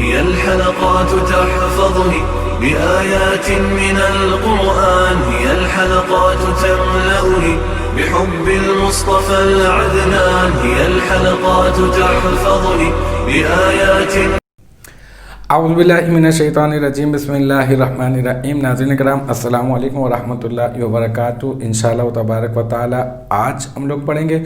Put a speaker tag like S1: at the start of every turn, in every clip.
S1: هي الحلقات تحفظني بآيات من القرآن، هي الحلقات تملأني بحب المصطفى العدنان، هي الحلقات تحفظني بآيات.
S2: اعوذ باللہ من الشیطان الرجیم، بسم اللہ الرحمن الرحیم۔ ناظرین کرام، السلام علیکم ورحمۃ اللہ وبرکاتہ۔ انشاءاللہ تبارک و تعالی آج ہم لوگ پڑھیں گے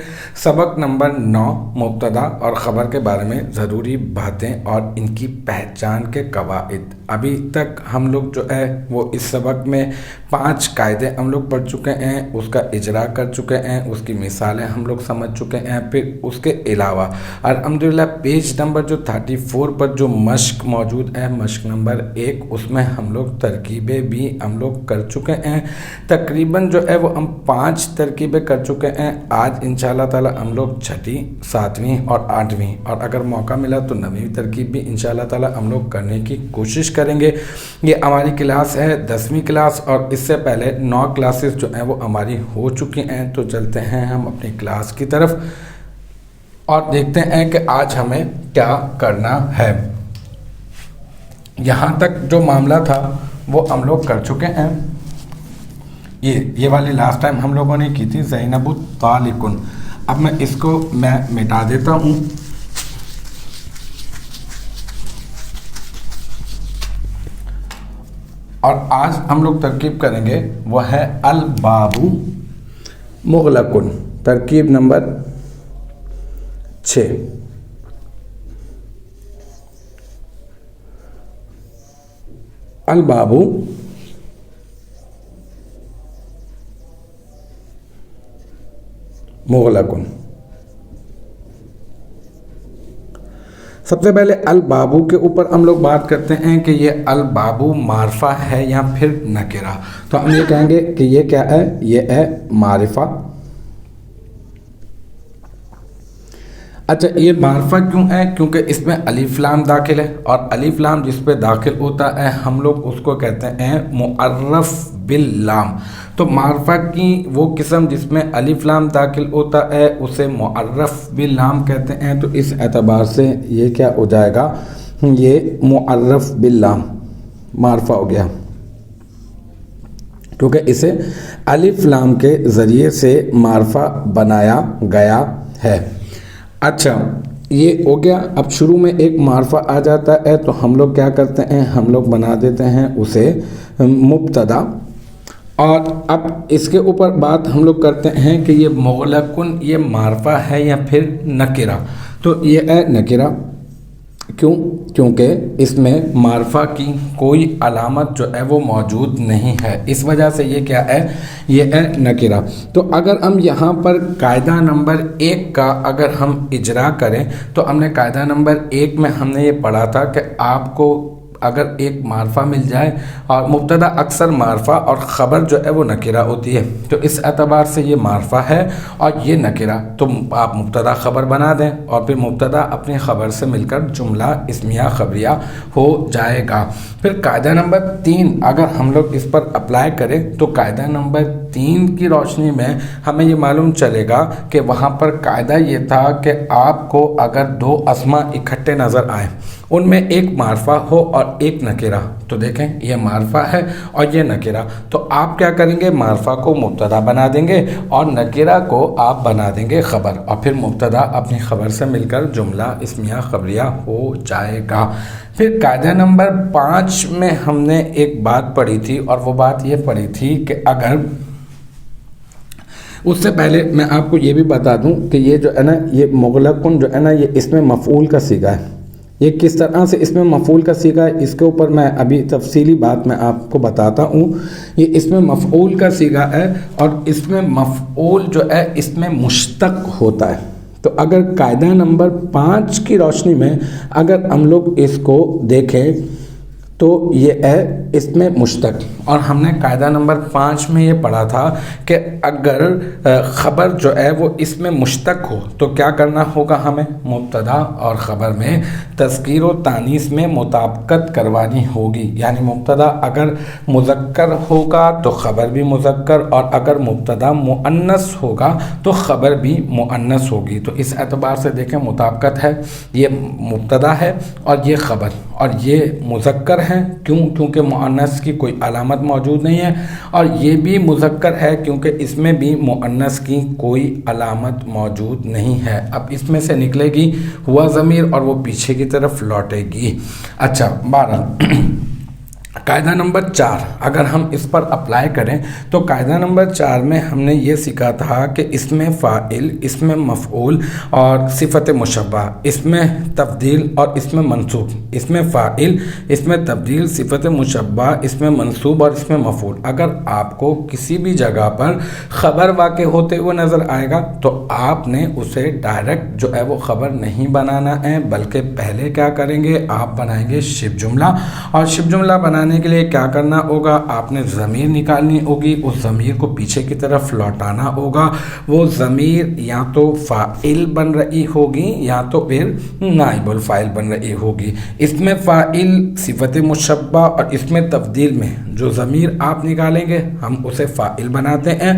S2: سبق نمبر 9، مبتدا اور خبر کے بارے میں ضروری باتیں اور ان کی پہچان کے قواعد۔ ابھی تک ہم لوگ جو ہے وہ اس سبق میں 5 قاعدے ہم لوگ پڑھ چکے ہیں، اس کا اجرا کر چکے ہیں، اس کی مثالیں ہم لوگ سمجھ چکے ہیں۔ پھر اس کے علاوہ الحمدللہ پیج نمبر جو 34 پر جو مشق موجود ہے، مشق نمبر 1، اس میں ہم لوگ ترکیبیں بھی ہم لوگ کر چکے ہیں۔ تقریباً جو ہے وہ ہم 5 ترکیبیں کر چکے ہیں۔ آج انشاءاللہ تعالی ہم لوگ 6، 7ویں اور 8ویں، اور اگر موقع ملا تو 9ویں ترکیب بھی انشاءاللہ تعالی ہم لوگ کرنے کی کوشش کریں گے۔ یہ ہماری کلاس ہے 10ویں کلاس، اور اس سے پہلے 9 کلاسز جو ہیں وہ ہماری ہو چکی ہیں۔ تو چلتے ہیں ہم اپنی کلاس کی طرف اور دیکھتے ہیں کہ آج ہمیں کیا کرنا ہے۔ یہاں تک جو معاملہ تھا وہ ہم لوگ کر چکے ہیں۔ یہ والی لاسٹ ٹائم ہم لوگوں نے کی تھی زینب طالقن۔ اب میں اس کو مٹا دیتا ہوں۔ اور آج ہم لوگ ترکیب کریں گے وہ ہے الباب مغلقن، ترکیب نمبر 6۔ الباب مغلقن۔ سب سے پہلے البابو کے اوپر ہم لوگ بات کرتے ہیں کہ یہ البابو معرفہ ہے یا پھر نکرہ۔ تو ہم یہ کہیں گے کہ یہ کیا ہے، یہ ہے معرفہ۔ اچھا، یہ معرفہ کیوں ہے؟ کیونکہ اس میں الف لام داخل ہے، اور الف لام جس پہ داخل ہوتا ہے ہم لوگ اس کو کہتے ہیں معرف باللام۔ تو معرفہ کی وہ قسم جس میں الف لام داخل ہوتا ہے اسے معرف باللام کہتے ہیں۔ تو اس اعتبار سے یہ کیا ہو جائے گا، یہ معرف باللام معرفہ ہو گیا، کیونکہ اسے الف لام کے ذریعے سے معرفہ بنایا گیا ہے۔ اچھا، یہ ہو گیا۔ اب شروع میں ایک معرفہ آ جاتا ہے تو ہم لوگ کیا کرتے ہیں، ہم لوگ بنا دیتے ہیں اسے مبتدا۔ اور اب اس کے اوپر بات ہم لوگ کرتے ہیں کہ یہ مغلقن یہ معرفہ ہے یا پھر نکرہ۔ تو یہ ہے نکرہ۔ کیوں؟ کیونکہ اس میں معرفہ کی کوئی علامت جو ہے وہ موجود نہیں ہے، اس وجہ سے یہ کیا ہے، یہ ہے نکرہ۔ تو اگر ہم یہاں پر قاعدہ نمبر 1 کا اگر ہم اجرا کریں تو ہم نے قاعدہ نمبر 1 میں ہم نے یہ پڑھا تھا کہ آپ کو اگر ایک معرفہ مل جائے، اور مبتدا اکثر معرفہ اور خبر جو ہے وہ نکرہ ہوتی ہے، تو اس اعتبار سے یہ معرفہ ہے اور یہ نکرہ، تو آپ مبتدا خبر بنا دیں اور پھر مبتدا اپنی خبر سے مل کر جملہ اسمیہ خبریہ ہو جائے گا۔ پھر قاعدہ نمبر 3 اگر ہم لوگ اس پر اپلائی کریں تو قاعدہ نمبر 3 کی روشنی میں ہمیں یہ معلوم چلے گا کہ وہاں پر قاعدہ یہ تھا کہ آپ کو اگر 2 اسماء اکٹھے نظر آئیں، ان میں ایک معرفہ ہو اور ایک نکرہ، تو دیکھیں یہ معرفہ ہے اور یہ نکرہ، تو آپ کیا کریں گے، معرفہ کو مبتدا بنا دیں گے اور نکرہ کو آپ بنا دیں گے خبر، اور پھر مبتدا اپنی خبر سے مل کر جملہ اسمیہ خبریہ ہو جائے گا۔ پھر قاعدہ نمبر 5 میں ہم نے ایک بات پڑھی تھی، اور وہ بات یہ پڑھی تھی کہ اگر اس سے پہلے میں آپ کو یہ بھی بتا دوں کہ یہ جو ہے نا، یہ مغلقن جو ہے نا، یہ اس میں مفعول کا صیغہ ہے۔ یہ کس طرح سے اس میں مفعول کا صیغہ ہے، اس کے اوپر میں ابھی تفصیلی بات میں آپ کو بتاتا ہوں۔ یہ اس میں مفعول کا صیغہ ہے، اور اس میں مفعول جو ہے اس میں مشتق ہوتا ہے۔ تو اگر قاعدہ نمبر 5 کی روشنی میں اگر ہم لوگ اس کو دیکھیں تو یہ ہے اس میں مشتق، اور ہم نے قاعدہ نمبر 5 میں یہ پڑھا تھا کہ اگر خبر جو ہے وہ اس میں مشتق ہو تو کیا کرنا ہوگا ہمیں؟ مبتدا اور خبر میں تذکیر و تانیث میں مطابقت کروانی ہوگی، یعنی مبتدا اگر مذکر ہوگا تو خبر بھی مذکر، اور اگر مبتدا مؤنث ہوگا تو خبر بھی مؤنث ہوگی۔ تو اس اعتبار سے دیکھیں مطابقت ہے، یہ مبتدا ہے اور یہ خبر، اور یہ مذکر ہے کیونکہ مؤنث کی کوئی علامت موجود نہیں ہے، اور یہ بھی مذکر ہے کیونکہ اس میں بھی مؤنث کی کوئی علامت موجود نہیں ہے۔ اب اس میں سے نکلے گی ہوا ضمیر اور وہ پیچھے کی طرف لوٹے گی۔ اچھا 12 قاعدہ نمبر 4 اگر ہم اس پر اپلائی کریں تو قاعدہ نمبر 4 میں ہم نے یہ سیکھا تھا کہ اس میں فاعل، اس میں مفعول اور صفت مشبہ، اس میں تفضیل اور اس میں منصوب، اس میں فاعل، اس میں تفضیل، صفت مشبہ، اس میں منصوب اور اس میں مفعول۔ اگر آپ کو کسی بھی جگہ پر خبر واقع ہوتے ہوئے نظر آئے گا تو آپ نے اسے ڈائریکٹ جو ہے وہ خبر نہیں بنانا ہے، بلکہ پہلے کیا کریں گے؟ آپ بنائیں گے شبہ جملہ، اور شبہ جملہ بنانے کے لیے کیا کرنا ہوگا؟ آپ نے ضمیر نکالنی ہوگی، اس ضمیر کو پیچھے کی طرف لوٹانا ہوگا۔ وہ ضمیر یا تو فاعل بن رہی ہوگی یا تو پھر نائب الفاعل بن رہی ہوگی۔ اس میں فاعل، صفت مشبہ اور اس میں تفضیل میں جو ضمیر آپ نکالیں گے ہم اسے فاعل بناتے ہیں،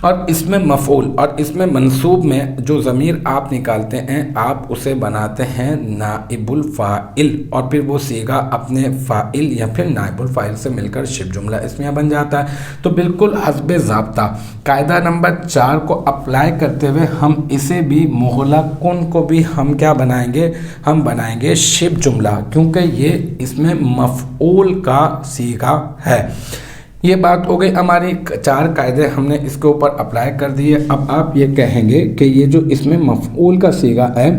S2: اور اس میں مفعول اور اس میں منصوب میں جو ضمیر آپ نکالتے ہیں آپ اسے بناتے ہیں نائب الفاعل، اور پھر وہ صیغہ اپنے فاعل یا پھر نائب الفاعل سے مل کر شبہ جملہ اسمیہ بن جاتا ہے۔ تو بالکل حسب ضابطہ قاعدہ نمبر 4 کو اپلائی کرتے ہوئے ہم اسے بھی مغلق کن کو بھی ہم کیا بنائیں گے؟ ہم بنائیں گے شبہ جملہ، کیونکہ یہ اس میں مفعول کا صیغہ ہے۔ یہ بات ہو گئی ہماری 4 قاعدے ہم نے اس کے اوپر اپلائی کر دیے۔ اب آپ یہ کہیں گے کہ یہ جو اس میں مفعول کا صیغہ ہے،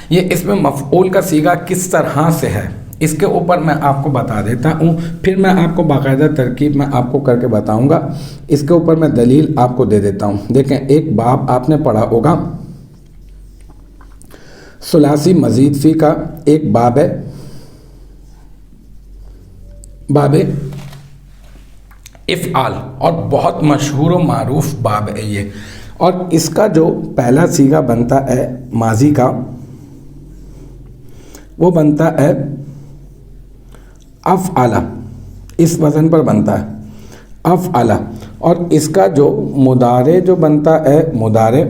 S2: یہ اس میں مفعول کا صیغہ کس طرح سے ہے، اس کے اوپر میں آپ کو بتا دیتا ہوں، پھر میں آپ کو باقاعدہ ترکیب میں آپ کو کر کے بتاؤں گا۔ اس کے اوپر میں دلیل آپ کو دے دیتا ہوں۔ دیکھیں ایک باب آپ نے پڑھا ہوگا ثلاثی مزید فی کا، ایک باب ہے باب افعال، اور بہت مشہور و معروف باب ہے یہ، اور اس کا جو پہلا صیغہ بنتا ہے ماضی کا وہ بنتا ہے افعل، اس وزن پر بنتا ہے افعل، اور اس کا جو مضارع جو بنتا ہے مضارع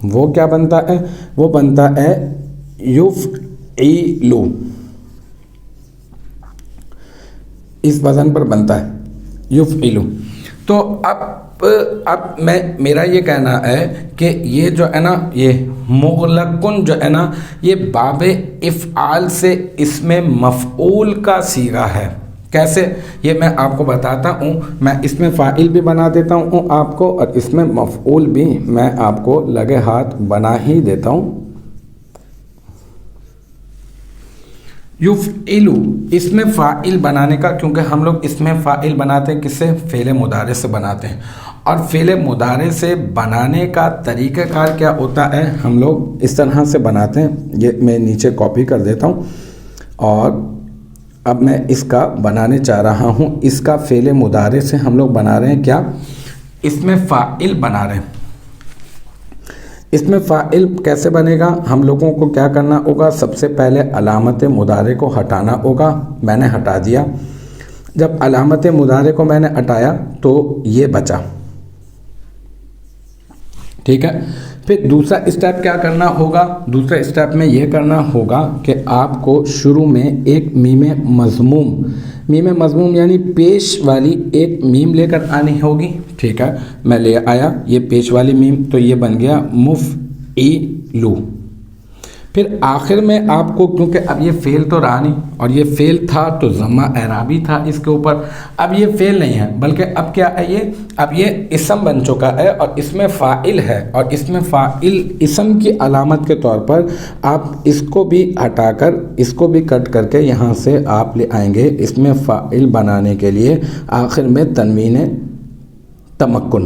S2: وہ کیا بنتا ہے؟ وہ بنتا ہے یفعل، اس وزن پر بنتا ہے یفعل۔ تو اب میرا یہ کہنا ہے کہ یہ جو ہے نا یہ مغلقن جو ہے نا یہ باب افعال سے اس میں مفعول کا صیغہ ہے۔ کیسے؟ یہ میں آپ کو بتاتا ہوں۔ میں اس میں فاعل بھی بنا دیتا ہوں آپ کو، اور اس میں مفعول بھی میں آپ کو لگے ہاتھ بنا ہی دیتا ہوں۔ یفعل، اس میں فاعل بنانے کا، کیونکہ ہم لوگ اس میں فاعل بناتے ہیں کس سے؟ فعل مضارع سے بناتے ہیں، اور فعل مضارع سے بنانے کا طریقہ کار کیا ہوتا ہے؟ ہم لوگ اس طرح سے بناتے ہیں، یہ میں نیچے کاپی کر دیتا ہوں، اور اب میں اس کا بنانے چاہ رہا ہوں۔ اس کا فعل مضارع سے ہم لوگ بنا رہے ہیں کیا؟ اس میں فاعل بنا رہے ہیں۔ اس میں فاعل کیسے بنے گا؟ ہم لوگوں کو کیا کرنا ہوگا؟ سب سے پہلے علامت مضارع کو ہٹانا ہوگا۔ میں نے ہٹا دیا۔ جب علامت مضارع کو میں نے ہٹایا تو یہ بچا، ٹھیک ہے۔ پھر دوسرا اسٹیپ کیا کرنا ہوگا؟ دوسرے اسٹیپ میں یہ کرنا ہوگا کہ آپ کو شروع میں ایک میم مضموم یعنی پیش والی ایک میم لے کر آنی ہوگی، ٹھیک ہے۔ میں لے آیا یہ پیش والی میم، تو یہ بن گیا مفعل۔ پھر آخر میں آپ کو، کیونکہ اب یہ فعل تو رہا نہیں اور یہ فعل تھا تو ضمہ اعرابی تھا اس کے اوپر، اب یہ فعل نہیں ہے بلکہ اب کیا ہے؟ اب یہ اسم بن چکا ہے اور اس میں فاعل ہے، اور اس میں فاعل اسم کی علامت کے طور پر آپ اس کو بھی ہٹا کر اس کو بھی کٹ کر کے یہاں سے آپ لے آئیں گے اس میں فاعل بنانے کے لیے آخر میں تنوین تمکن،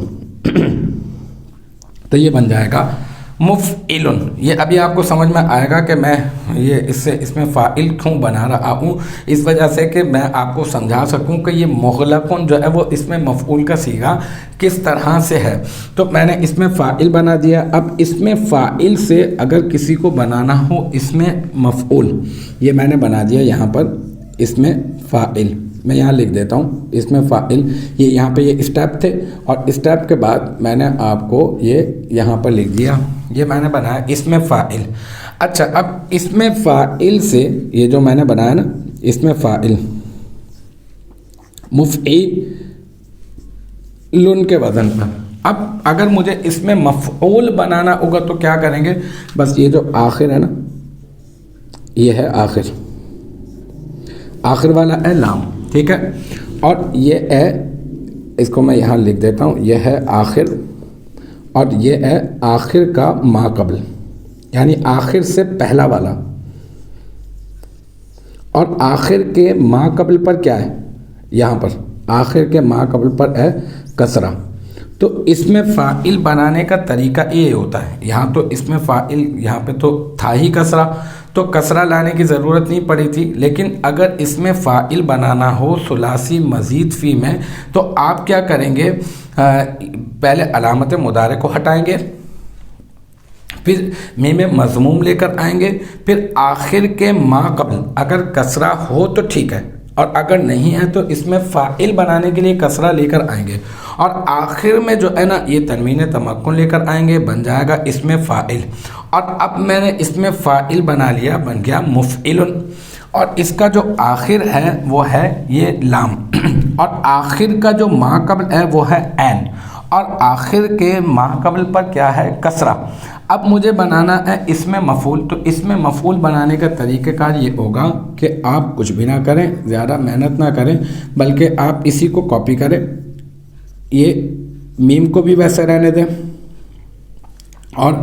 S2: تو یہ بن جائے گا مفعلن، یہ ابھی آپ کو سمجھ میں آئے گا کہ میں یہ اس میں فاعل کیوں بنا رہا ہوں، اس وجہ سے کہ میں آپ کو سمجھا سکوں کہ یہ مغلقن جو ہے وہ اس میں مفعول کا صیغہ کس طرح سے ہے. تو میں نے اس میں فاعل بنا دیا. اب اس میں فاعل سے اگر کسی کو بنانا ہو اس میں مفعول، یہ میں نے بنا دیا یہاں پر اس میں فاعل، میں یہاں لکھ دیتا ہوں اس میں فاعل. یہ یہاں پہ یہ اسٹیپ تھے اور اسٹیپ کے بعد میں نے آپ کو یہ یہاں پر لکھ دیا، یہ میں نے بنایا اس میں فاعل. اچھا اب اس میں فاعل سے یہ جو میں نے بنایا نا اس میں فاعل مفعول کے وزن پر. اب اگر مجھے اس میں مفعول بنانا ہوگا تو کیا کریں گے، بس یہ جو آخر ہے نا یہ ہے آخر والا ہے لام، ٹھیک ہے، اور یہ ہے اس کو میں یہاں لکھ دیتا ہوں، یہ ہے آخر اور یہ ہے آخر کا ما قبل، یعنی آخر سے پہلا والا، اور آخر کے ما قبل پر کیا ہے، یہاں پر آخر کے ما قبل پر ہے کسرہ. تو اس میں فاعل بنانے کا طریقہ یہ ہوتا ہے، یہاں تو اس میں فاعل یہاں پہ تو تھا ہی کسرہ، تو کسرہ لانے کی ضرورت نہیں پڑی تھی. لیکن اگر اس میں فاعل بنانا ہو ثلاثی مزید فی میں تو آپ کیا کریں گے، پہلے علامت مضارع کو ہٹائیں گے، پھر میم مضموم لے کر آئیں گے، پھر آخر کے ما قبل اگر کسرہ ہو تو ٹھیک ہے، اور اگر نہیں ہے تو اس میں فاعل بنانے کے لیے کسرہ لے کر آئیں گے، اور آخر میں جو ہے نا یہ تنوین تمکن لے کر آئیں گے، بن جائے گا اس میں فاعل. اور اب میں نے اس میں فاعل بنا لیا، بن گیا مفعل، اور اس کا جو آخر ہے وہ ہے یہ لام، اور آخر کا جو ما قبل ہے وہ ہے عین، اور آخر کے ما قبل پر کیا ہے کسرہ. اب مجھے بنانا ہے اس میں مفعول، تو اس میں مفعول بنانے کا طریقہ کار یہ ہوگا کہ آپ کچھ بھی نہ کریں، زیادہ محنت نہ کریں، بلکہ آپ اسی کو کاپی کریں، یہ میم کو بھی ویسے رہنے دیں اور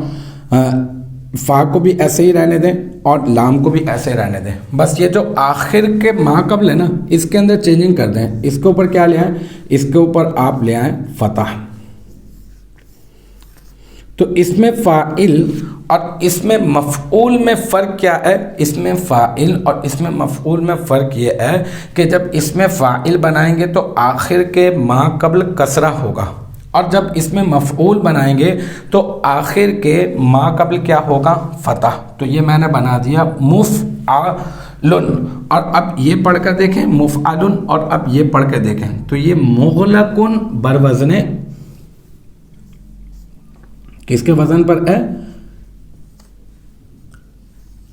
S2: فا کو بھی ایسے ہی رہنے دیں اور لام کو بھی ایسے رہنے دیں. بس یہ جو آخر کے ما قبل ہے نا اس کے اندر چینجنگ کر دیں. اس کے اوپر کیا لے آئیں، اس کے اوپر آپ لے آئیں فتح. تو اس میں فاعل اور اس میں مفعول میں فرق کیا ہے، اس میں فاعل اور اس میں مفعول میں فرق یہ ہے کہ جب اس میں فاعل بنائیں گے تو آخر کے ما قبل کسرہ ہوگا، اور جب اس میں مفعول بنائیں گے تو آخر کے ما قبل کیا ہوگا فتح. تو یہ میں نے بنا دیا مفعل، اور اب یہ پڑھ کر دیکھیں مفعل، اور اب یہ پڑھ کر دیکھیں تو یہ مغلقن بروزن کس کے وزن پر ہے،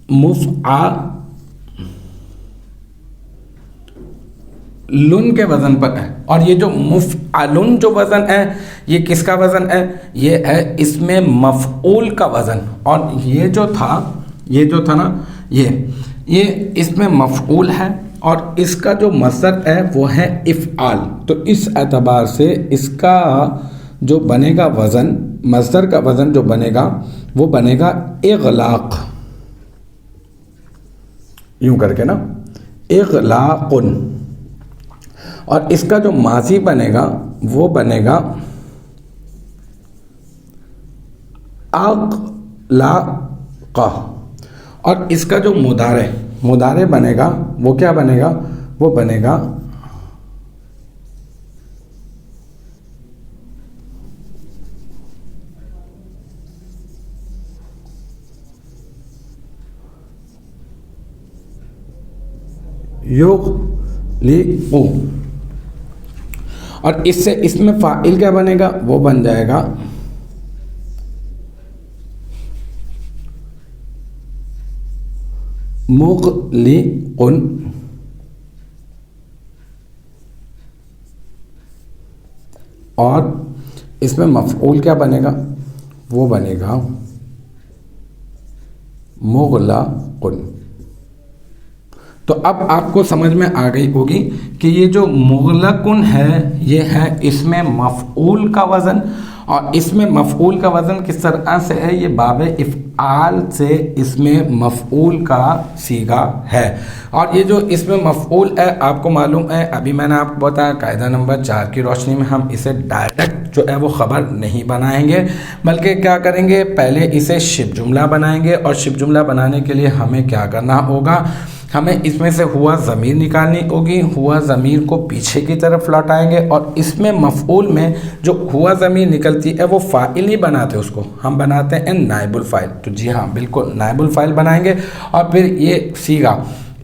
S2: مفعلن کے وزن پر ہے. اور یہ جو مفعلن جو وزن ہے یہ کس کا وزن ہے، یہ ہے اس میں مفعول کا وزن. اور یہ جو تھا نا یہ اس میں مفعول ہے اور اس کا جو مصدر ہے وہ ہے افعال. تو اس اعتبار سے اس کا جو بنے گا وزن، مصدر کا وزن جو بنے گا وہ بنے گا اغلاق، یوں کر کے نا اغلاقن. اور اس کا جو ماضی بنے گا وہ بنے گا اغلاق، اور اس کا جو مضارع بنے گا وہ کیا بنے گا، وہ بنے گا یغلقو. اور اس میں فاعل کیا بنے گا، وہ بن جائے گا مغلقن. اور اس میں مفعول کیا بنے گا، وہ بنے گا مغلقن. تو اب آپ کو سمجھ میں آ گئی ہوگی کہ یہ جو مغلقن ہے یہ ہے اس میں مفعول کا وزن، اور اس میں مفعول کا وزن کس طرح سے ہے؟ یہ باب افعال سے اس میں مفعول کا صیغہ ہے. اور یہ جو اس میں مفعول ہے آپ کو معلوم ہے، ابھی میں نے آپ کو بتایا قاعدہ نمبر 4 کی روشنی میں ہم اسے ڈائریکٹ جو ہے وہ خبر نہیں بنائیں گے، بلکہ کیا کریں گے، پہلے اسے شبہ جملہ بنائیں گے. اور شبہ جملہ بنانے کے لیے ہمیں کیا کرنا ہوگا، ہمیں اس میں سے ہوا ضمیر نکالنی ہوگی. ہوا ضمیر کو پیچھے کی طرف لوٹائیں گے، اور اس میں مفعول میں جو ہوا ضمیر نکلتی ہے وہ فاعل نہیں بناتے، اس کو ہم بناتے ہیں نائب الفاعل. تو جی ہاں بالکل نائب الفاعل بنائیں گے. اور پھر یہ صیغہ،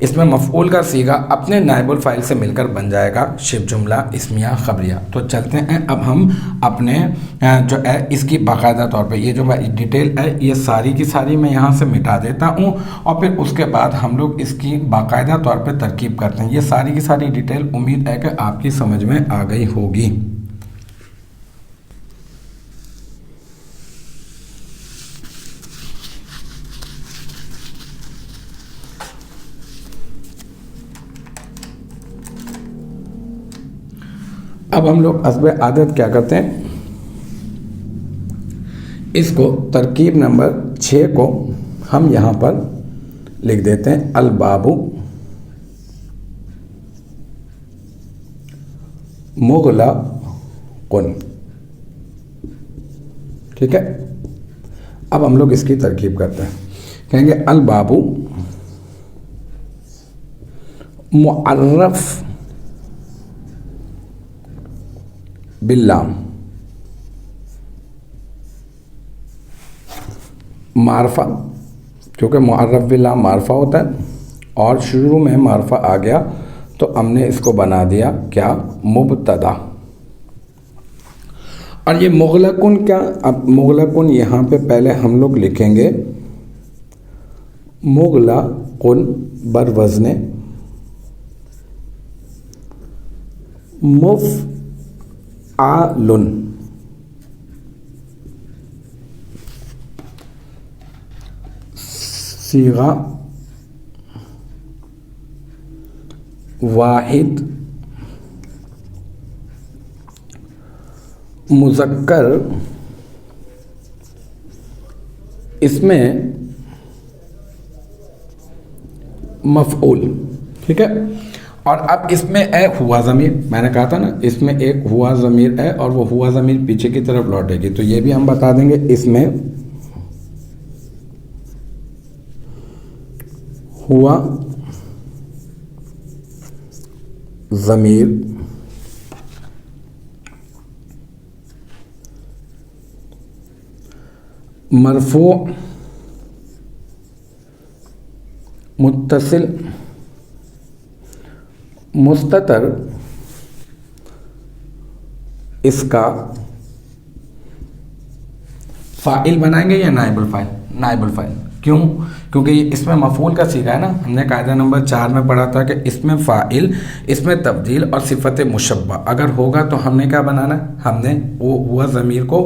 S2: اس میں مفعول کا صیغہ اپنے نائب الفاعل سے مل کر بن جائے گا شبہ جملہ اسمیہ خبریہ. تو چلتے ہیں اب ہم اپنے جو ہے اس کی باقاعدہ طور پہ یہ جو ڈیٹیل ہے یہ ساری کی ساری میں یہاں سے مٹا دیتا ہوں، اور پھر اس کے بعد ہم لوگ اس کی باقاعدہ طور پہ ترکیب کرتے ہیں. یہ ساری کی ساری ڈیٹیل امید ہے کہ آپ کی سمجھ میں آ گئی ہوگی. اب ہم لوگ حسب عادت کیا کرتے ہیں، اس کو ترکیب نمبر 6 کو ہم یہاں پر لکھ دیتے ہیں الباب مغلق. ٹھیک ہے، اب ہم لوگ اس کی ترکیب کرتے ہیں. کہیں گے الباب معرف باللام، معرفہ، کیونکہ معرف باللام معرفہ ہوتا ہے اور شروع میں معرفہ آ گیا تو ہم نے اس کو بنا دیا کیا، مبتدا. اور یہ مغلقن کیا، اب مغلقن یہاں پہ پہلے ہم لوگ لکھیں گے مغلقن بر وزن مفعول، صیغہ واحد مذکر، اس میں مفعول. ٹھیک ہے، اور اب اس میں ہے ہوا ضمیر، میں نے کہا تھا نا اس میں ایک ہوا ضمیر ہے اور وہ ہوا ضمیر پیچھے کی طرف لوٹے گی، تو یہ بھی ہم بتا دیں گے. اس میں ہوا ضمیر مرفوع متصل مستتر، اس کا فاعل بنائیں گے یا نائب الفاعل؟ نائب الفاعل. کیوں؟ کیونکہ یہ اس میں مفعول کا صیغہ ہے نا. ہم نے قاعدہ نمبر 4 میں پڑھا تھا کہ اس میں فاعل، اس میں تبدیل اور صفت مشبہ اگر ہوگا تو ہم نے کیا بنانا ہے، ہم نے وہ ہوا ضمیر کو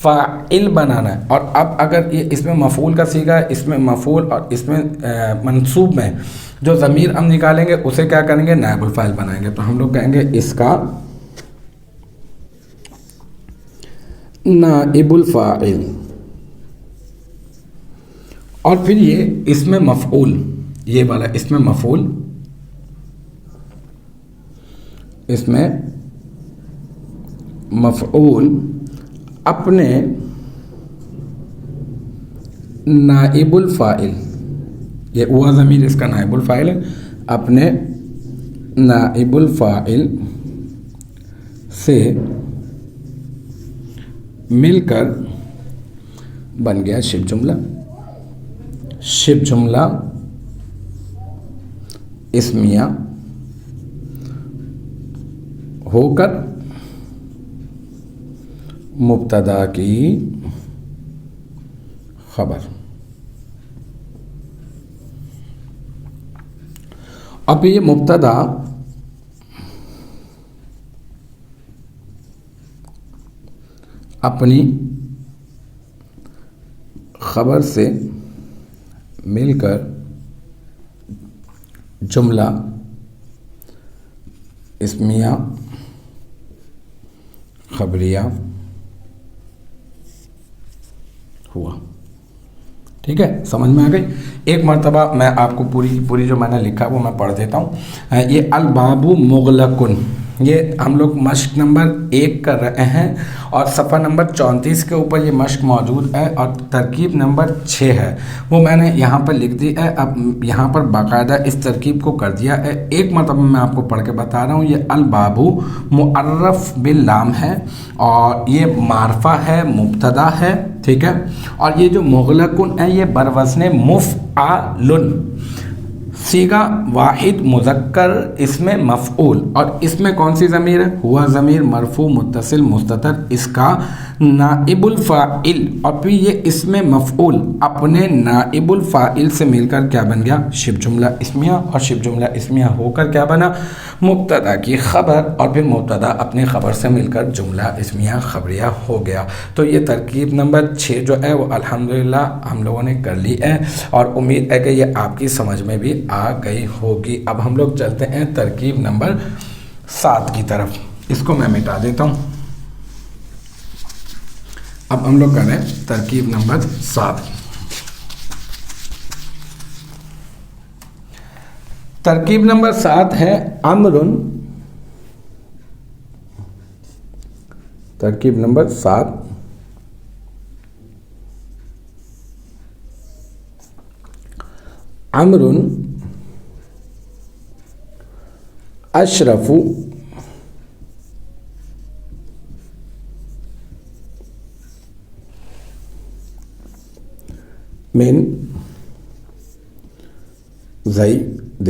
S2: فاعل بنانا ہے. اور اب اگر یہ اس میں مفعول کا صیغہ ہے، اس میں مفعول اور اس میں منصوب میں جو ضمیر ہم نکالیں گے اسے کیا کریں گے، نائب الفاعل بنائیں گے. تو ہم لوگ کہیں گے اس کا نائب الفاعل. اور پھر یہ اس میں مفعول، یہ والا اس میں مفعول، اس میں مفعول اپنے نائب الفاعل، یہ ہوا ضمیر اس کا نائب الفاعل ہے، اپنے نائب الفاعل سے مل کر بن گیا شبہ جملہ. شبہ جملہ اسمیہ ہو کر مبتدا کی خبر. اب یہ مبتدا اپنی خبر سے مل کر جملہ اسمیہ خبریہ ہوا. ٹھیک ہے, سمجھ میں آ گئی. ایک مرتبہ میں آپ کو پوری جو میں نے لکھا وہ میں پڑھ دیتا ہوں. یہ الباب مغلقن، یہ ہم لوگ مشق نمبر 1 کر رہے ہیں اور صفحہ نمبر 34 کے اوپر یہ مشق موجود ہے اور ترکیب نمبر 6 ہے وہ میں نے یہاں پر لکھ دی ہے. اب یہاں پر باقاعدہ اس ترکیب کو کر دیا ہے. ایک مرتبہ میں آپ کو پڑھ کے بتا رہا ہوں. یہ الباب معرف باللام ہے اور یہ معرفہ ہے، مبتدا ہے. ٹھیک ہے, اور یہ جو مغلقن ہے یہ بروزن مفعل، صیغہ واحد مذکر اس میں مفعول، اور اس میں کون سی ضمیر ہے؟ ہوا ضمیر مرفوع متصل مستتر، اس کا نائب الفاعل، اور پھر یہ اس میں مفعول اپنے نائب الفاعل سے مل کر کیا بن گیا؟ شبہ جملہ اسمیہ، اور شبہ جملہ اسمیہ ہو کر کیا بنا؟ مبتدا کی خبر، اور پھر مبتدا اپنے خبر سے مل کر جملہ اسمیہ خبریہ ہو گیا. تو یہ ترکیب نمبر 6 جو ہے وہ الحمدللہ ہم لوگوں نے کر لی ہے اور امید ہے کہ یہ آپ کی سمجھ میں بھی آ گئی ہوگی. اب ہم لوگ چلتے ہیں ترکیب نمبر 7 کی طرف. اس کو میں مٹا دیتا ہوں. اب ہم لوگ کریں ترکیب نمبر 7. ترکیب نمبر 7 ہے امرن. ترکیب نمبر 7 امرن اشرف من زید.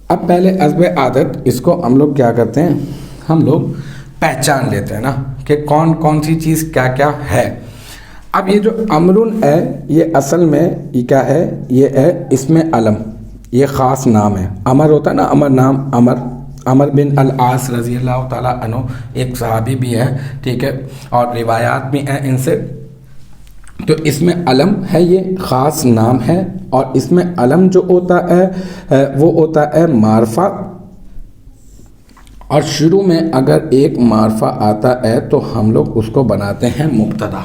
S2: اب پہلے حسب عادت اس کو ہم لوگ کیا کرتے ہیں؟ ہم لوگ پہچان لیتے ہیں نا کہ کون کون سی چیز کیا کیا ہے. اب یہ جو امرن ہے یہ اصل میں یہ کیا ہے؟ یہ ہے اسم علم، یہ خاص نام ہے. امر ہوتا ہے نا، امر نام، عمر بن العاص رضی اللہ تعالیٰ عنہ ایک صحابی بھی ہے. ٹھیک ہے, اور روایات بھی ہیں ان سے. تو اس میں علم ہے، یہ خاص نام ہے، اور اس میں علم جو ہوتا ہے وہ ہوتا ہے معرفہ، اور شروع میں اگر ایک معرفہ آتا ہے تو ہم لوگ اس کو بناتے ہیں مبتدا.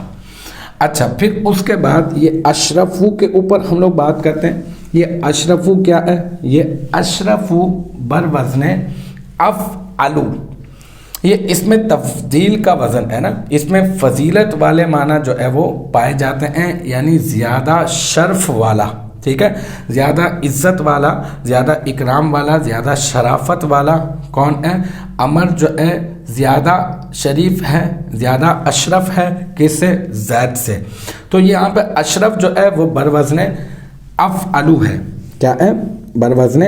S2: اچھا, پھر اس کے بعد یہ اشرفو کے اوپر ہم لوگ بات کرتے ہیں. یہ اشرفو کیا ہے؟ یہ اشرفو بروزن افعلو، یہ اس میں تفضیل کا وزن ہے نا. اس میں فضیلت والے معنی جو ہے وہ پائے جاتے ہیں، یعنی زیادہ شرف والا. ٹھیک ہے, زیادہ عزت والا، زیادہ اکرام والا، زیادہ شرافت والا کون ہے؟ امر جو ہے زیادہ شریف ہے، زیادہ اشرف ہے. کس سے؟ زید سے. تو یہاں پہ اشرف جو ہے وہ بروزن افعلو ہے. کیا ہے؟ بروزن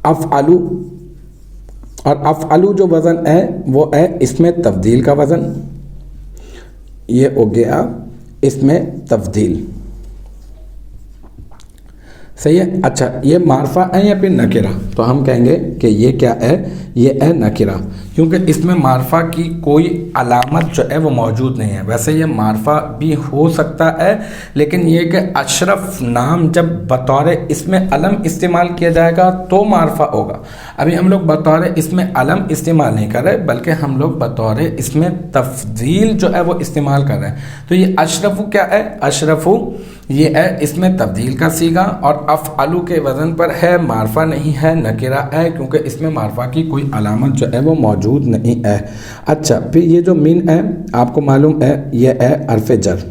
S2: افعلو. اور افعلو جو وزن ہے وہ ہے اس میں تفضیل کا وزن. یہ ہو گیا اس میں تفضیل. صحیح ہے. اچھا, یہ معرفہ ہے یا پھر نکرہ؟ تو ہم کہیں گے کہ یہ کیا ہے؟ یہ ہے نکرہ، کیونکہ اس میں معرفہ کی کوئی علامت جو ہے وہ موجود نہیں ہے. ویسے یہ معرفہ بھی ہو سکتا ہے، لیکن یہ کہ اشرف نام جب بطور اسم علم استعمال کیا جائے گا تو معرفہ ہوگا. ابھی ہم لوگ بطور اسم علم استعمال نہیں کر رہے، بلکہ ہم لوگ بطور اسم تفضیل جو ہے وہ استعمال کر رہے ہیں. تو یہ اشرف کیا ہے؟ اشرف یہ ہے اس میں تبدیل کا صیغہ، اور افعلو کے وزن پر ہے، معرفہ نہیں ہے، نکرہ ہے، کیونکہ اس میں معرفہ کی کوئی علامت جو ہے وہ موجود نہیں ہے. اچھا, پھر یہ جو من ہے آپ کو معلوم ہے یہ ہے حرف جر،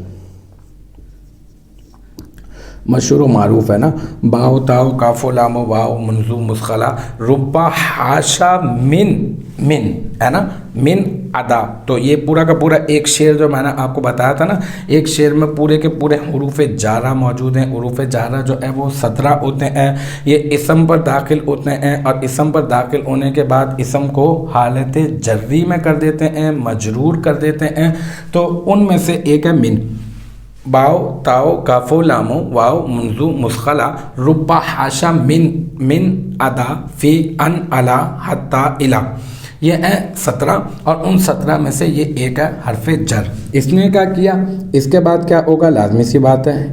S2: مشہور و معروف ہے نا. باؤ تاؤ کاف و لام و واؤ منزو مسخلہ ربا حاشا من ہے نا، من ادا. تو یہ پورا کا پورا ایک شعر جو میں نے آپ کو بتایا تھا نا، ایک شعر میں پورے کے پورے حروف جارہ موجود ہیں. حروف جارہ جو ہے وہ 17 ہوتے ہیں. یہ اسم پر داخل ہوتے ہیں، اور اسم پر داخل ہونے کے بعد اسم کو حالت جری میں کر دیتے ہیں، مجرور کر دیتے ہیں. تو ان میں سے ایک ہے من. باؤ تاؤ کافو لامو واؤ منزو مسخلہ ربا حاشا من ادا فی ان علا حتی الا. یہ ہے 17، اور ان 17 میں سے یہ ایک ہے حرف جر. اس نے کیا کیا؟ اس کے بعد کیا ہوگا؟ لازمی سی بات ہے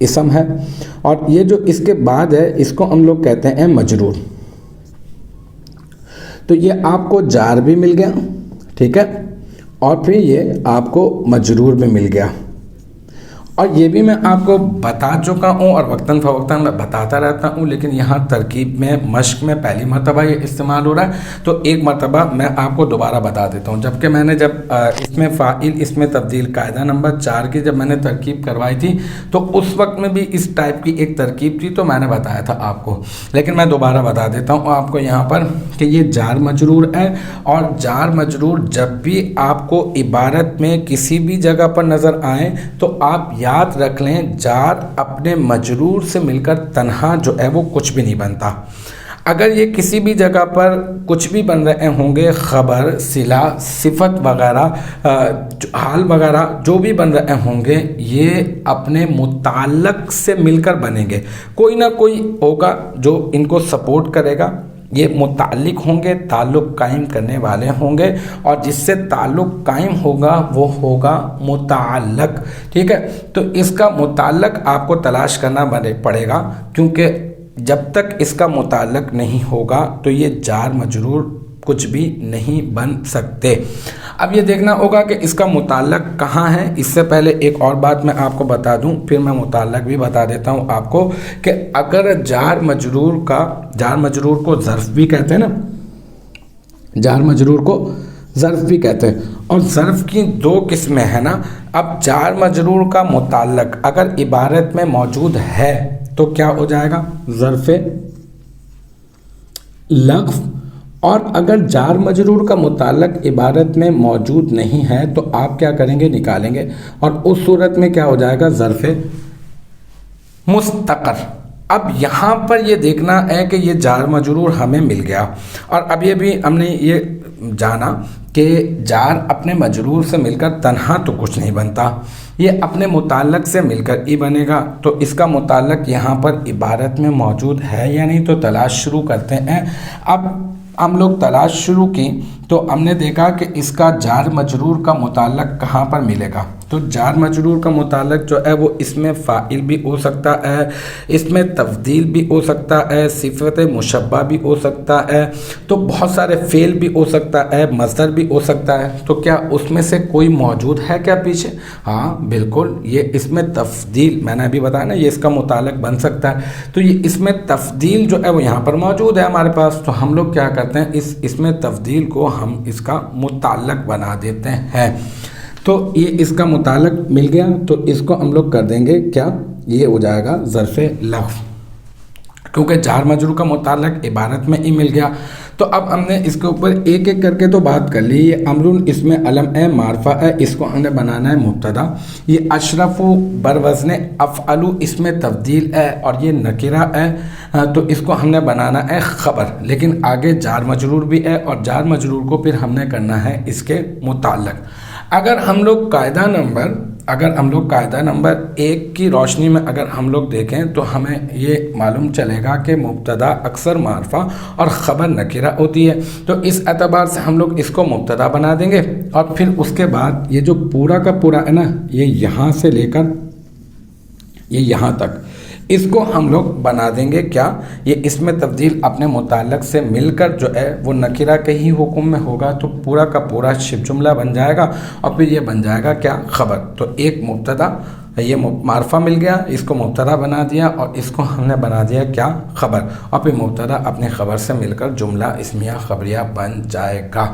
S2: اسم ہے، اور یہ جو اس کے بعد ہے اس کو ہم لوگ کہتے ہیں مجرور. تو یہ آپ کو جار بھی مل گیا. ٹھیک ہے, اور پھر یہ آپ کو مجرور بھی مل گیا. اور یہ بھی میں آپ کو بتا چکا ہوں اور وقتاً فوقتاً میں بتاتا رہتا ہوں، لیکن یہاں ترکیب میں مشق میں پہلی مرتبہ یہ استعمال ہو رہا ہے، تو ایک مرتبہ میں آپ کو دوبارہ بتا دیتا ہوں. جبکہ میں نے جب اس میں فاعل اس میں تبدیل قاعدہ نمبر 4 کی جب میں نے ترکیب کروائی تھی تو اس وقت میں بھی اس ٹائپ کی ایک ترکیب تھی، تو میں نے بتایا تھا آپ کو، لیکن میں دوبارہ بتا دیتا ہوں آپ کو یہاں پر کہ یہ جار مجرور ہے. اور جار مجرور جب بھی آپ کو عبارت میں کسی بھی جگہ پر نظر آئیں تو آپ یاد رکھ لیں جار اپنے مجرور سے مل کر تنہا جو ہے وہ کچھ بھی نہیں بنتا. اگر یہ کسی بھی جگہ پر کچھ بھی بن رہے ہوں گے، خبر، صلہ، صفت وغیرہ، حال وغیرہ جو بھی بن رہے ہوں گے، یہ اپنے متعلق سے مل کر بنیں گے. کوئی نہ کوئی ہوگا جو ان کو سپورٹ کرے گا. یہ متعلق ہوں گے، تعلق قائم کرنے والے ہوں گے، اور جس سے تعلق قائم ہوگا وہ ہوگا متعلق. ٹھیک ہے، تو اس کا متعلق آپ کو تلاش کرنا پڑے گا، کیونکہ جب تک اس کا متعلق نہیں ہوگا تو یہ جار مجرور کچھ بھی نہیں بن سکتے. اب یہ دیکھنا ہوگا کہ اس کا متعلق کہاں ہے. اس سے پہلے ایک اور بات میں آپ کو بتا دوں، پھر میں متعلق بھی بتا دیتا ہوں آپ کو، کہ اگر جار مجرور کو ظرف بھی کہتے ہیں نا، جار مجرور کو ظرف بھی کہتے ہیں، اور ظرف کی 2 قسمیں ہیں نا. اب جار مجرور کا متعلق اگر عبارت میں موجود ہے تو کیا ہو جائے گا؟ ظرف لغو. اور اگر جار مجرور کا متعلق عبارت میں موجود نہیں ہے تو آپ کیا کریں گے؟ نکالیں گے، اور اس صورت میں کیا ہو جائے گا؟ ظرف مستقر. اب یہاں پر یہ دیکھنا ہے کہ یہ جار مجرور ہمیں مل گیا، اور اب یہ بھی ہم نے یہ جانا کہ جار اپنے مجرور سے مل کر تنہا تو کچھ نہیں بنتا، یہ اپنے متعلق سے مل کر ہی بنے گا. تو اس کا متعلق یہاں پر عبارت میں موجود ہے یا نہیں، تو تلاش شروع کرتے ہیں. اب ہم لوگ تلاش شروع کی تو ہم نے دیکھا کہ اس کا جار مجرور کا متعلق کہاں پر ملے گا. تو جار مجرور کا متعلق جو ہے وہ اس میں فاعل بھی ہو سکتا ہے، اس میں تفضیل بھی ہو سکتا ہے، صفت مشبہ بھی ہو سکتا ہے، تو بہت سارے فعل بھی ہو سکتا ہے، مصدر بھی ہو سکتا ہے. تو کیا اس میں سے کوئی موجود ہے کیا پیچھے؟ ہاں بالکل، یہ اس میں تفضیل میں نے ابھی بتایا نا، یہ اس کا متعلق بن سکتا ہے. تو یہ اس میں تفضیل جو ہے وہ یہاں پر موجود ہے ہمارے پاس. تو ہم لوگ کیا کرتے ہیں، اس میں تفضیل کو ہم اس کا متعلق بنا دیتے ہیں. تو یہ اس کا متعلق مل گیا، تو اس کو ہم لوگ کر دیں گے کیا؟ یہ ہو جائے گا ظرف لغو، کیونکہ جار مجرور کا متعلق عبارت میں ہی مل گیا. تو اب ہم نے اس کے اوپر ایک ایک کر کے تو بات کر لی. یہ امرن اس میں علم ہے، معرفہ ہے، اس کو ہم نے بنانا ہے مبتدا. یہ اشرف بروزن افعلو اس میں تبدیل ہے اور یہ نکرہ ہے، تو اس کو ہم نے بنانا ہے خبر. لیکن آگے جار مجرور بھی ہے، اور جار مجرور کو پھر ہم نے کرنا ہے اس کے متعلق. اگر ہم لوگ قاعدہ نمبر 1 کی روشنی میں اگر ہم لوگ دیکھیں تو ہمیں یہ معلوم چلے گا کہ مبتدا اکثر معرفہ اور خبر نکرہ ہوتی ہے. تو اس اعتبار سے ہم لوگ اس کو مبتدا بنا دیں گے، اور پھر اس کے بعد یہ جو پورا کا پورا ہے نا، یہ یہاں سے لے کر یہ یہاں تک، اس کو ہم لوگ بنا دیں گے کیا؟ یہ اس میں تبدیل اپنے متعلق سے مل کر جو ہے وہ نکرہ کے ہی حکم میں ہوگا، تو پورا کا پورا شبہ جملہ بن جائے گا، اور پھر یہ بن جائے گا کیا؟ خبر. تو ایک مبتدا، یہ معرفہ مل گیا، اس کو مبتدا بنا دیا، اور اس کو ہم نے بنا دیا کیا؟ خبر. اور پھر مبتدا اپنے خبر سے مل کر جملہ اسمیہ خبریہ بن جائے گا.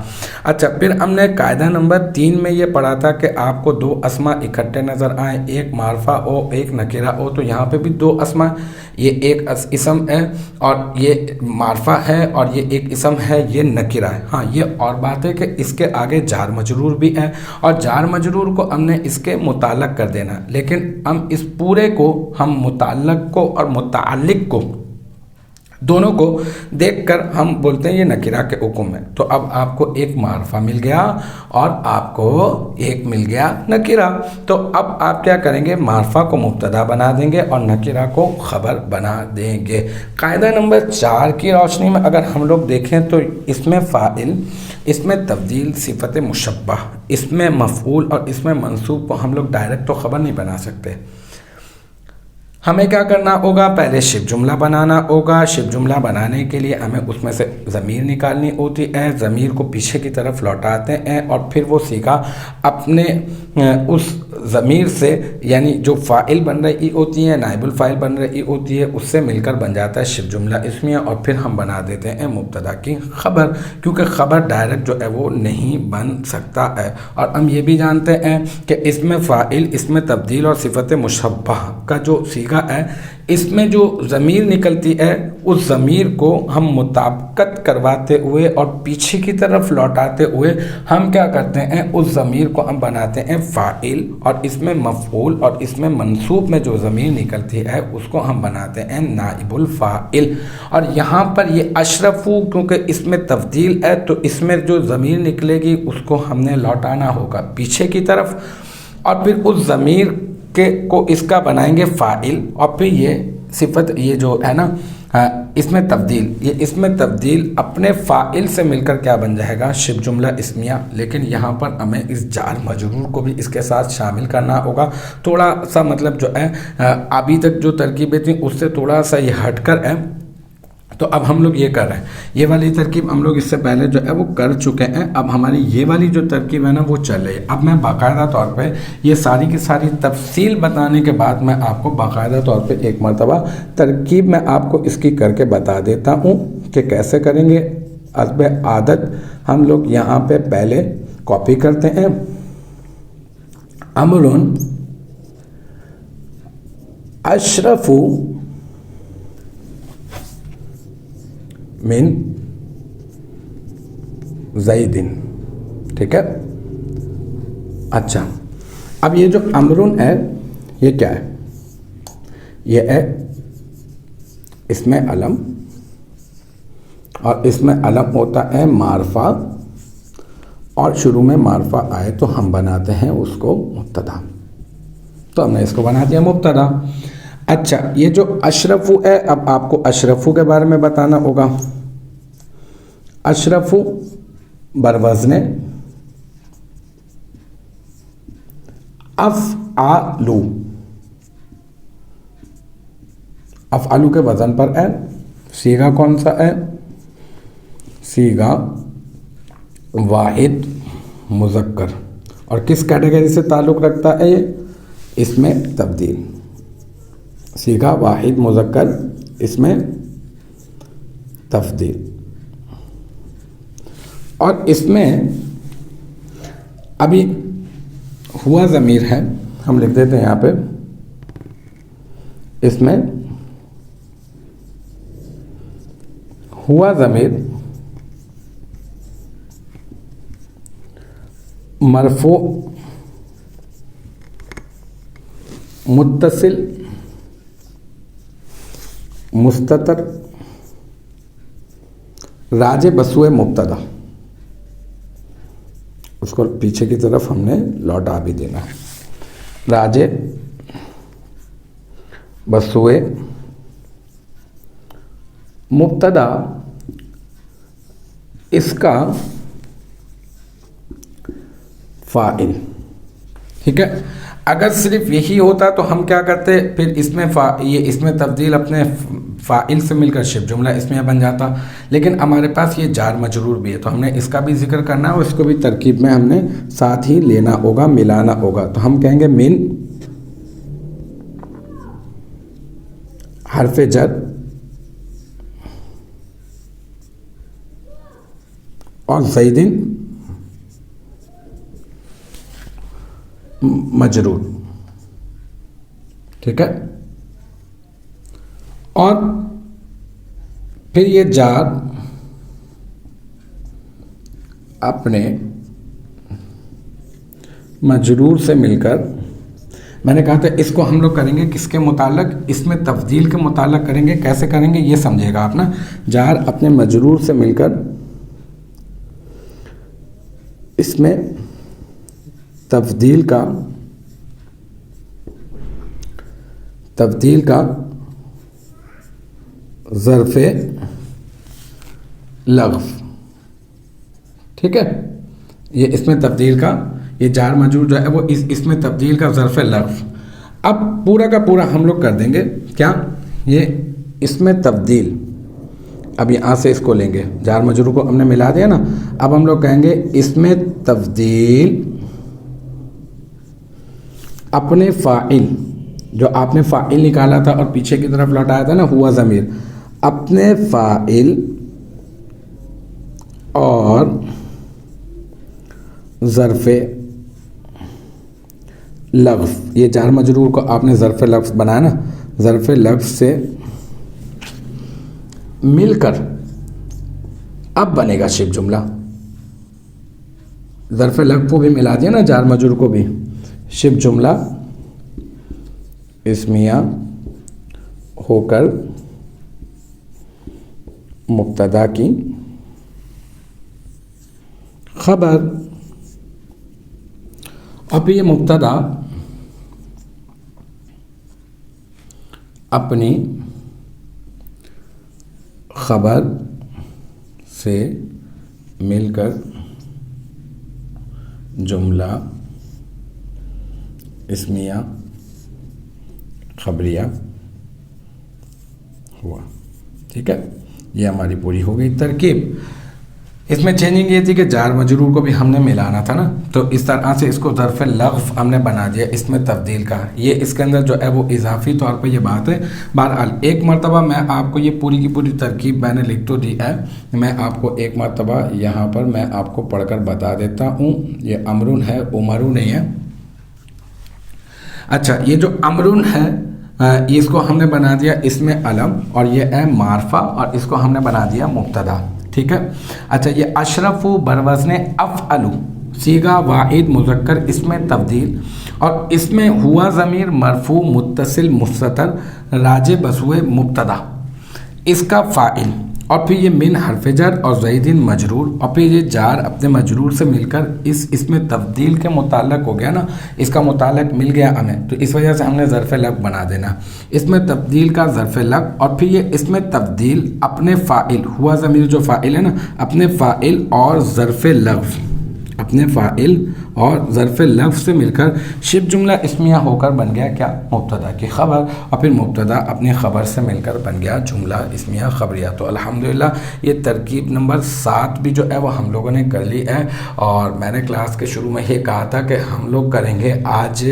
S2: اچھا، پھر ہم نے قاعدہ نمبر 3 میں یہ پڑھا تھا کہ آپ کو 2 اسماء اکٹھے نظر آئیں، ایک معرفہ ہو ایک نکرہ ہو. تو یہاں پہ بھی 2 اسماء، یہ ایک اسم ہے اور یہ معرفہ ہے، اور یہ ایک اسم ہے، یہ نکرہ ہے. ہاں، یہ اور بات ہے کہ اس کے آگے جار مجرور بھی ہے، اور جار مجرور کو ہم نے اس کے متعلق کر دینا. لیکن ہم اس پورے کو، ہم متعلق کو اور متعلق کو دونوں کو دیکھ کر ہم بولتے ہیں یہ نکرہ کے حکم ہے. تو اب آپ کو ایک معرفہ مل گیا اور آپ کو ایک مل گیا نکرہ. تو اب آپ کیا کریں گے؟ معرفہ کو مبتدا بنا دیں گے اور نکرہ کو خبر بنا دیں گے. قاعدہ نمبر 4 کی روشنی میں اگر ہم لوگ دیکھیں تو اس میں فاعل، اس میں تبدیل، صفت مشبہ، اس میں مفعول اور اس میں منصوب کو ہم لوگ ڈائریکٹ تو خبر نہیں بنا سکتے. ہمیں کیا کرنا ہوگا؟ پہلے شبہ جملہ بنانا ہوگا. شبہ جملہ بنانے کے لیے ہمیں اس میں سے ضمیر نکالنی ہوتی ہے، ضمیر کو پیچھے کی طرف لوٹاتے ہیں اور پھر وہ سیگا اپنے اس ضمیر سے یعنی جو فاعل بن رہی ہوتی ہے، نائب الفاعل بن رہی ہوتی ہے، اس سے مل کر بن جاتا ہے شبہ جملہ اسمیہ، اور پھر ہم بنا دیتے ہیں مبتدا کی خبر، کیونکہ خبر ڈائریکٹ جو ہے وہ نہیں بن سکتا ہے۔ اور ہم یہ بھی جانتے ہیں کہ اس میں فاعل، اس میں تبدیل اور صفت مشبہ کا جو سیگا ہے، اس میں جو ضمیر نکلتی ہے اس ضمیر کو ہم مطابقت کرواتے ہوئے اور پیچھے کی طرف لوٹاتے ہوئے ہم کیا کرتے ہیں، اس ضمیر کو ہم بناتے ہیں فاعل، اور اس میں مفعول اور اس میں منصوب میں جو ضمیر نکلتی ہے اس کو ہم بناتے ہیں نائب الفاعل۔ اور یہاں پر یہ اشرفو کیونکہ اس میں تبدیل ہے تو اس میں جو ضمیر نکلے گی اس کو ہم نے لوٹانا ہوگا پیچھے کی طرف، اور پھر اس ضمیر کو اس کا بنائیں گے فاعل، اور پھر یہ صفت یہ جو ہے نا اس میں تبدیل، یہ اس میں تبدیل اپنے فاعل سے مل کر کیا بن جائے گا، شبہ جملہ اسمیہ۔ لیکن یہاں پر ہمیں اس جار مجرور کو بھی اس کے ساتھ شامل کرنا ہوگا، تھوڑا سا مطلب جو ہے ابھی تک جو ترکیبیں تھیں اس سے تھوڑا سا یہ ہٹ کر ہے، تو اب ہم لوگ یہ کر رہے ہیں، یہ والی ترکیب ہم لوگ اس سے پہلے جو ہے وہ کر چکے ہیں، اب ہماری یہ والی جو ترکیب ہے نا وہ چل رہی ہے۔ اب میں باقاعدہ طور پہ یہ ساری کی ساری تفصیل بتانے کے بعد میں آپ کو باقاعدہ طور پہ ایک مرتبہ ترکیب میں آپ کو اس کی کر کے بتا دیتا ہوں کہ کیسے کریں گے۔ حسب عادت ہم لوگ یہاں پہ پہلے کاپی کرتے ہیں، امرن اشرف من زیدن، ٹھیک ہے۔ اچھا، اب یہ جو امرن ہے یہ کیا ہے، یہ ہے اس میں علم، اور اس میں علم ہوتا ہے معرفہ، اور شروع میں معرفہ آئے تو ہم بناتے ہیں اس کو مبتدا، تو ہم نے اس کو بنا دیا مبتدا۔ اچھا، یہ جو اشرفو ہے اب آپ کو اشرفو کے بارے میں بتانا ہوگا۔ اشرفو بروزن افعلو، افعلو کے وزن پر ہے، سیغہ کون سا ہے، سیغہ واحد مذکر، اور کس کیٹیگری سے تعلق رکھتا ہے یہ، اس میں تبدیل، سیغہ واحد مذکر اس میں تفضیل، اور اس میں ابھی ہوا ضمیر ہے، ہم لکھ دیتے ہیں یہاں پہ، اس میں ہوا ضمیر مرفوع متصل مستتر راج بسوئے مبتدا، اس کو پیچھے کی طرف ہم نے لوٹا بھی دینا ہے، راج بسوئے مبتدا، اس کا فاعل، ٹھیک ہے۔ اگر صرف یہی ہوتا تو ہم کیا کرتے، پھر اس میں یہ اس میں تبدیل اپنے فاعل سے مل کر شبہ جملہ اسمیہ بن جاتا، لیکن ہمارے پاس یہ جار مجرور بھی ہے تو ہم نے اس کا بھی ذکر کرنا ہے، اور اس کو بھی ترکیب میں ہم نے ساتھ ہی لینا ہوگا، ملانا ہوگا، تو ہم کہیں گے من حرف جر اور زیدن مجرور، ٹھیک ہے، اور پھر یہ جار اپنے مجرور سے مل کر، میں نے کہا تھا اس کو ہم لوگ کریں گے کس کے متعلق، اس میں تفضیل کے متعلق کریں گے، کیسے کریں گے یہ سمجھے گا آپ نا، جار اپنے مجرور سے مل کر اس میں تبدیل کا ظرف لغو، ٹھیک ہے، یہ اس میں تبدیل کا، یہ جار مجرور جو ہے وہ اس میں تبدیل کا ظرف لغو۔ اب پورا کا پورا ہم لوگ کر دیں گے کیا، یہ اس میں تبدیل اب یہاں سے اس کو لیں گے، جار مجرور کو ہم نے ملا دیا نا، اب ہم لوگ کہیں گے اس میں تبدیل اپنے فاعل، جو آپ نے فاعل نکالا تھا اور پیچھے کی طرف لوٹایا تھا نا ہوا ضمیر، اپنے فاعل اور ظرف لفظ، یہ جار مجرور کو آپ نے ظرف لفظ بنایا نا، ظرف لفظ سے مل کر اب بنے گا شبہ جملہ، ظرف لفظ کو بھی ملا دیا نا جار مجرور کو بھی، شبہ جملہ اسمیہ ہو کر مبتدا کی خبر، اور پھر یہ مبتدا اپنی خبر سے مل کر جملہ اسمیہ خبریہ ہوا، ٹھیک ہے، یہ ہماری پوری ہو گئی ترکیب۔ اس میں چینجنگ یہ تھی کہ جار مجرور کو بھی ہم نے ملانا تھا نا، تو اس طرح سے اس کو ظرف لغف ہم نے بنا دیا اس میں تبدیل کا، یہ اس کے اندر جو ہے وہ اضافی طور پہ یہ بات ہے۔ بہرحال ایک مرتبہ میں آپ کو یہ پوری کی پوری ترکیب میں نے لکھ تو دی ہے، میں آپ کو ایک مرتبہ یہاں پر میں آپ کو پڑھ کر بتا دیتا ہوں، یہ امرن ہے، عمرو نہیں ہے۔ اچھا، یہ جو امرن ہے اس کو ہم نے بنا دیا اس میں علم، اور یہ ہے معرفہ، اور اس کو ہم نے بنا دیا مبتدا، ٹھیک ہے۔ اچھا، یہ اشرف بروزن افعلو صیغہ واحد مذکر اس میں تبدیل، اور اس میں ہوا ضمیر مرفوع متصل مستتر راجع بسوئے مبتدا، اس کا فاعل، اور پھر یہ من حرف جر اور زیدن مجرور، اور پھر یہ جار اپنے مجرور سے مل کر اس میں تبدیل کے متعلق ہو گیا نا، اس کا متعلق مل گیا ہمیں، تو اس وجہ سے ہم نے ظرف لغو بنا دینا، اس میں تبدیل کا ظرف لغو، اور پھر یہ اس میں تبدیل اپنے فاعل، ہوا ضمیر جو فاعل ہے نا، اپنے فاعل اور ظرف لغو، اپنے فاعل اور ظرف لفظ سے مل کر شبہ جملہ اسمیہ ہو کر بن گیا کیا؟ مبتدا کی خبر، اور پھر مبتدا اپنی خبر سے مل کر بن گیا جملہ اسمیہ خبریہ۔ تو الحمدللہ یہ ترکیب نمبر 7 بھی جو ہے وہ ہم لوگوں نے کر لی ہے، اور میں نے کلاس کے شروع میں یہ کہا تھا کہ ہم لوگ کریں گے آج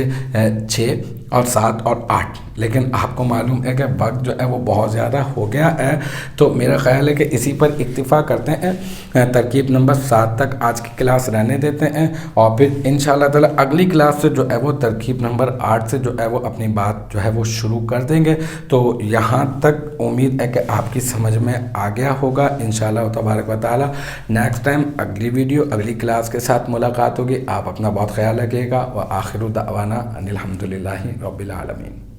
S2: 6 اور 7 اور 8، لیکن آپ کو معلوم ہے کہ وقت جو ہے وہ بہت زیادہ ہو گیا ہے، تو میرا خیال ہے کہ اسی پر اکتفا کرتے ہیں، ترکیب نمبر 7 تک آج کی کلاس رہنے دیتے ہیں، اور پھر انشاءاللہ تعالی اگلی کلاس سے جو ہے وہ ترکیب نمبر 8 سے جو ہے وہ اپنی بات جو ہے وہ شروع کر دیں گے۔ تو یہاں تک امید ہے کہ آپ کی سمجھ میں آ گیا ہوگا انشاءاللہ تبارک و تعالی۔ نیکسٹ ٹائم اگلی ویڈیو اگلی کلاس کے ساتھ ملاقات ہوگی، آپ اپنا بہت خیال رکھیے گا، وآخر دعوانا ان الحمدللہ رب العالمین۔